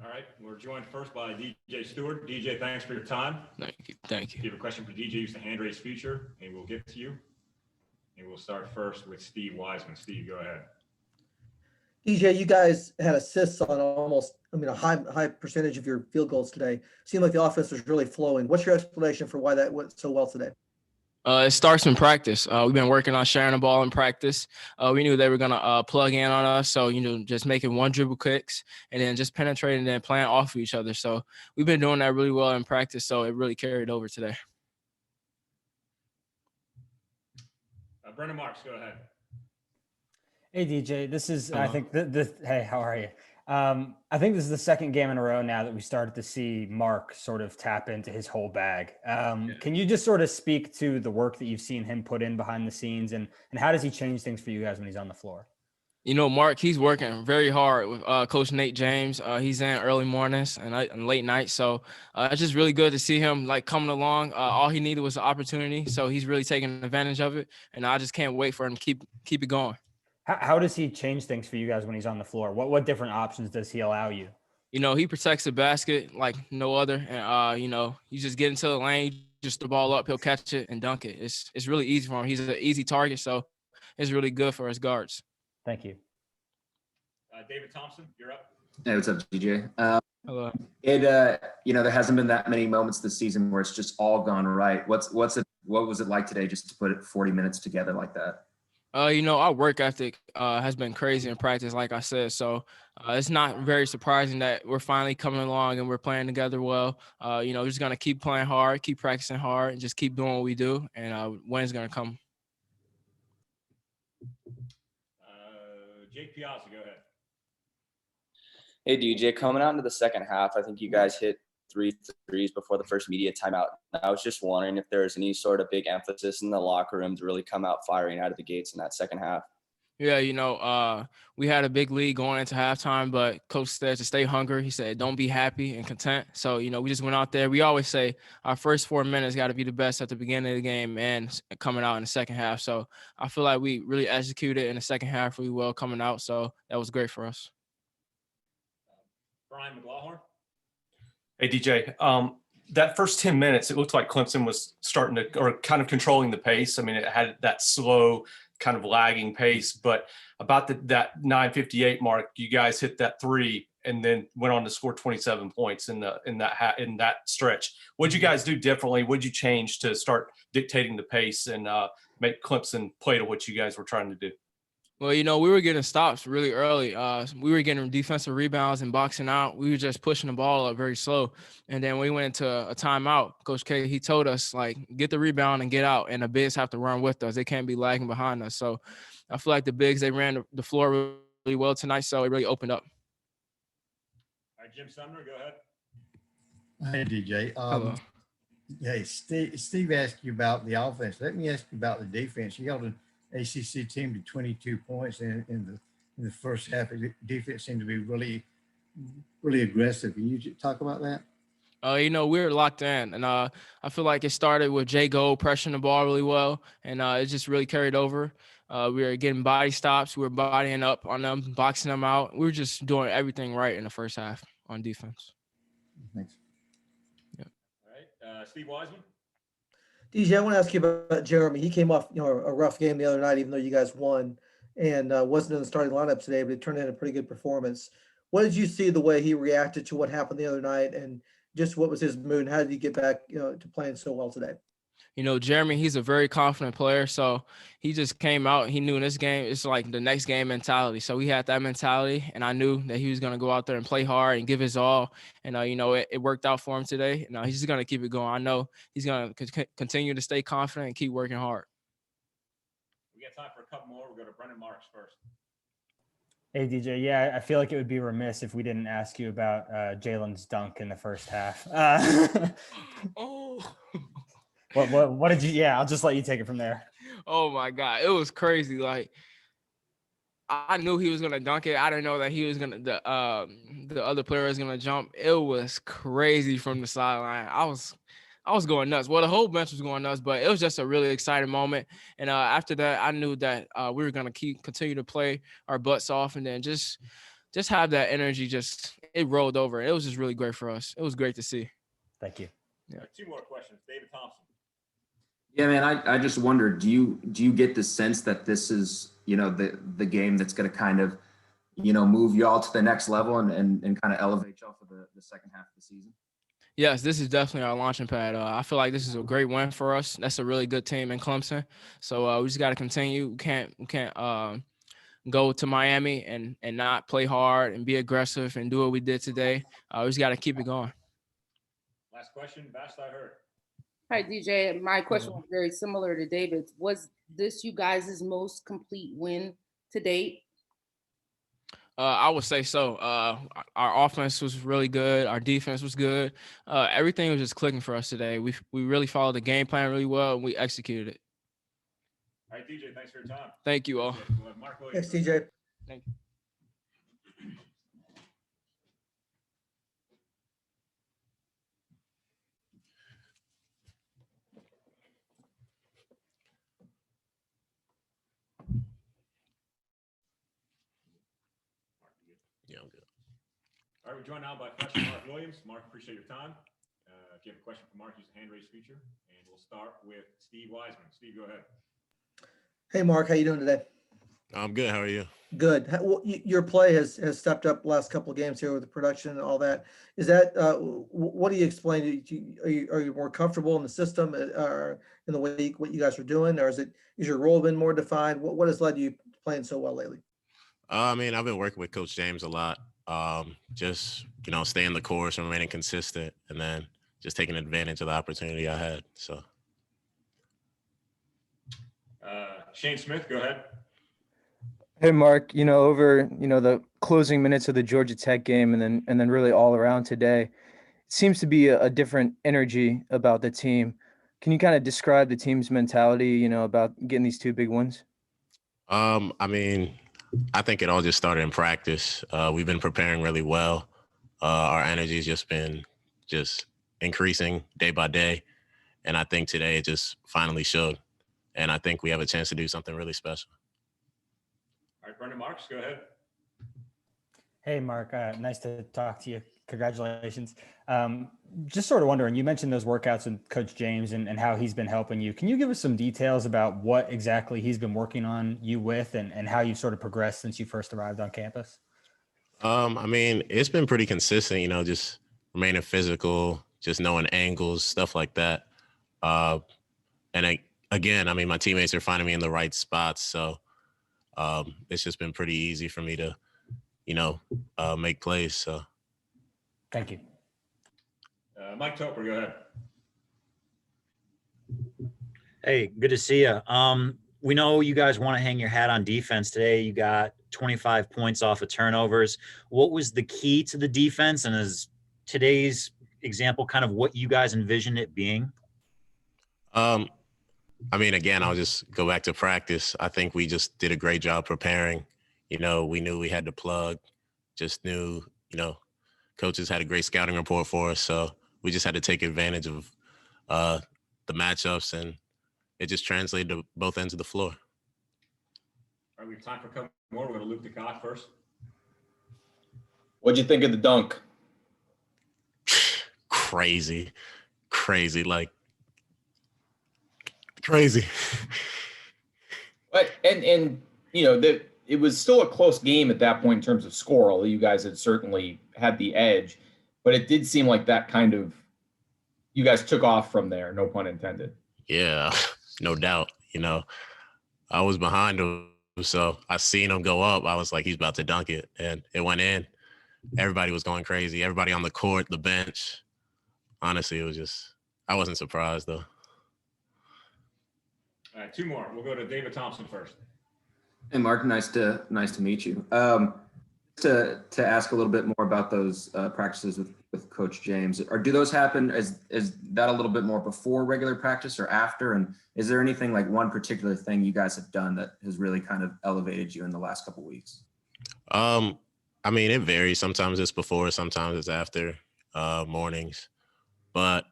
All right, we're joined first by DJ Steward. DJ, thanks for your time. Thank you. If you have a question for DJ, use the hand raise feature, and we'll get to you. And we'll start first with Steve Wiseman. Steve, go ahead. DJ, you guys had assists on a high percentage of your field goals today. Seemed like the offense was really flowing. What's your explanation for why that went so well today? It starts in practice. We've been working on sharing the ball in practice. We knew they were going to plug in on us. So, just making one dribble kicks and then just penetrating and playing off of each other. So we've been doing that really well in practice. So it really carried over today. Brendan Marks, go ahead. Hey, DJ, this is, Hello. I think, hey, how are you? I think this is the second game in a row now that we started to see Mark sort of tap into his whole bag. Can you just sort of speak to the work that you've seen him put in behind the scenes and how does he change things for you guys when he's on the floor? Mark, he's working very hard with Coach Nate James. He's in early mornings and late nights. So it's just really good to see him coming along. All he needed was an opportunity. So he's really taking advantage of it. And I just can't wait for him to keep it going. How does he change things for you guys when he's on the floor? What different options does he allow you? He protects the basket like no other. And, you just get into the lane, just the ball up, he'll catch it and dunk it. It's really easy for him. He's an easy target. So it's really good for his guards. Thank you. David Thompson, you're up. Hey, what's up, DJ? Hello. There hasn't been that many moments this season where it's just all gone right. What was it like today just to put it 40 minutes together like that? Our work ethic has been crazy in practice, like I said. So it's not very surprising that we're finally coming along and we're playing together well. We're just going to keep playing hard, keep practicing hard, and just keep doing what we do. And win's going to come. Jake Piazza, go ahead. Hey, DJ, coming out into the second half, I think you guys hit 3 threes before the first media timeout. I was just wondering if there was any sort of big emphasis in the locker room to really come out firing out of the gates in that second half. Yeah, we had a big lead going into halftime, but coach said to stay hungry. He said, don't be happy and content. So, we just went out there. We always say our first 4 minutes got to be the best at the beginning of the game and coming out in the second half. So I feel like we really executed in the second half really well coming out. So that was great for us. Brian McLaughlin. Hey, DJ, that first 10 minutes, it looked like Clemson was starting to, or kind of controlling the pace. I mean, it had that slow kind of lagging pace, but about that 9:58 mark, you guys hit that 3 and then went on to score 27 points in that stretch. What'd you guys do differently? What'd you change to start dictating the pace and make Clemson play to what you guys were trying to do? Well, we were getting stops really early. We were getting defensive rebounds and boxing out. We were just pushing the ball up very slow. And then we went into a timeout. Coach K, he told us, get the rebound and get out. And the bigs have to run with us. They can't be lagging behind us. So I feel like the bigs, they ran the floor really well tonight. So it really opened up. All right, Jim Sumner, go ahead. Hey, DJ. Hello. Hey, Steve asked you about the offense. Let me ask you about the defense. You held an ACC team to 22 points in the first half. The defense seemed to be really, really aggressive. Can you talk about that? We were locked in, and I feel like it started with Jay Gold pressuring the ball really well, and it just really carried over. We were getting body stops. We were bodying up on them, boxing them out. We were just doing everything right in the first half on defense. Thanks. Yeah. All right, Steve Wiseman. DJ, I want to ask you about Jeremy. He came off, a rough game the other night, even though you guys won, and wasn't in the starting lineup today, but it turned in a pretty good performance. What did you see the way he reacted to what happened the other night, and just what was his mood? How did he get back, to playing so well today? Jeremy, he's a very confident player. So he just came out. He knew in this game, it's like the next game mentality. So he had that mentality, and I knew that he was going to go out there and play hard and give his all. And, it worked out for him today. He's just going to keep it going. I know he's going to continue to stay confident and keep working hard. We got time for a couple more. We'll go to Brendan Marks first. Hey, DJ. Yeah, I feel like it would be remiss if we didn't ask you about Jalen's dunk in the first half. Oh. What did you? Yeah, I'll just let you take it from there. Oh my God, it was crazy. Like I knew he was gonna dunk it. I didn't know that he was gonna the other player was gonna jump. It was crazy from the sideline. I was going nuts. Well, the whole bench was going nuts, but it was just a really exciting moment. And after that, I knew that we were gonna continue to play our butts off, and then just have that energy just it rolled over. It was just really great for us. It was great to see. Thank you. Yeah. Two more questions. David Thompson. Yeah, man, I just wonder, do you get the sense that this is, the game that's going to kind of, move you all to the next level and kind of elevate y'all for the second half of the season? Yes, this is definitely our launching pad. I feel like this is a great win for us. That's a really good team in Clemson. So we just got to continue. We can't go to Miami and not play hard and be aggressive and do what we did today. We just got to keep it going. Last question, Vashti Hurd. Hi, DJ. My question was very similar to David's. Was this you guys' most complete win to date? I would say so. Our offense was really good. Our defense was good. Everything was just clicking for us today. We really followed the game plan really well, and we executed it. All right, DJ, thanks for your time. Thank you all. We'll have Mark Williams. Thanks, TJ. Thank you. Yeah, I'm good. All right, we're joined now by freshman Mark Williams. Mark, appreciate your time. If you have a question for Mark, use the hand raise feature, and we'll start with Steve Wiseman. Steve, go ahead. Hey, Mark, how you doing today? I'm good. How are you? Good. Your play has stepped up last couple of games here with the production and all that. Is that what do you explain? Are you more comfortable in the system or in the way what you guys are doing, or is your role been more defined? What has led you playing so well lately? I mean, I've been working with Coach James a lot. Just staying the course, remaining consistent, and then just taking advantage of the opportunity I had. So, Shane Smith, go ahead. Hey, Mark, over, the closing minutes of the Georgia Tech game and then really all around today, it seems to be a different energy about the team. Can you kind of describe the team's mentality, about getting these two big wins? I mean, I think it all just started in practice. We've been preparing really well. Our energy's just been increasing day by day. And I think today it just finally showed. And I think we have a chance to do something really special. All right, Brendan Marks, go ahead. Hey, Mark, nice to talk to you. Congratulations. Just sort of wondering, you mentioned those workouts with Coach James and how he's been helping you. Can you give us some details about what exactly he's been working on you with and how you've sort of progressed since you first arrived on campus? I mean, it's been pretty consistent, just remaining physical, just knowing angles, stuff like that. Again, I mean, my teammates are finding me in the right spots. So it's just been pretty easy for me to, make plays. So. Thank you. Mike Toper, go ahead. Hey, good to see you. We know you guys want to hang your hat on defense today. You got 25 points off of turnovers. What was the key to the defense? And is today's example kind of what you guys envisioned it being? I mean, again, I'll just go back to practice. I think we just did a great job preparing. We knew we had to plug, just knew, coaches had a great scouting report for us. So we just had to take advantage of the matchups, and it just translated to both ends of the floor. All right, we have time for a couple more. We're going to Luke DeCock first. What'd you think of the dunk? Crazy, like crazy. But and it was still a close game at that point in terms of score, although you guys had certainly had the edge. But it did seem like that kind of you guys took off from there, no pun intended. Yeah, no doubt. I was behind him, so I seen him go up. I was like, he's about to dunk it, and it went in. Everybody was going crazy. Everybody on the court, the bench. Honestly, it was just I wasn't surprised though. All right, two more. We'll go to David Thompson first. Hey, Mark, nice to meet you. To ask a little bit more about those practices with Coach James. Do those happen? Is that a little bit more before regular practice or after? And is there anything like one particular thing you guys have done that has really kind of elevated you in the last couple of weeks? I mean, it varies. Sometimes it's before, sometimes it's after mornings. But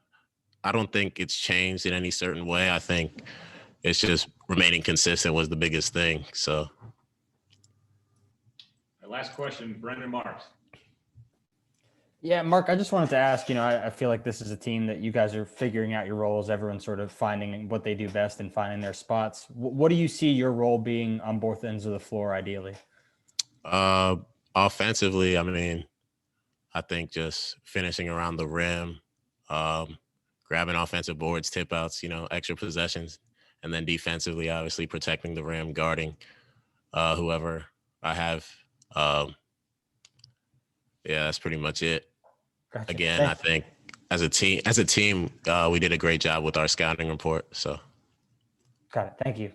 I don't think it's changed in any certain way. I think it's just remaining consistent was the biggest thing. So. Last question, Brendan Marks. Yeah, Mark, I just wanted to ask, I feel like this is a team that you guys are figuring out your roles. Everyone's sort of finding what they do best and finding their spots. What do you see your role being on both ends of the floor, ideally? Offensively, I mean, I think just finishing around the rim, grabbing offensive boards, tip outs, extra possessions. And then defensively, obviously protecting the rim, guarding whoever I have. Yeah, that's pretty much it. Gotcha. Again, I think as a team, we did a great job with our scouting report. So. Got it. Thank you.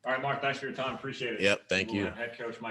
All right, Mark, thanks for your time. Appreciate it. Yep, thank you. Head coach Mike.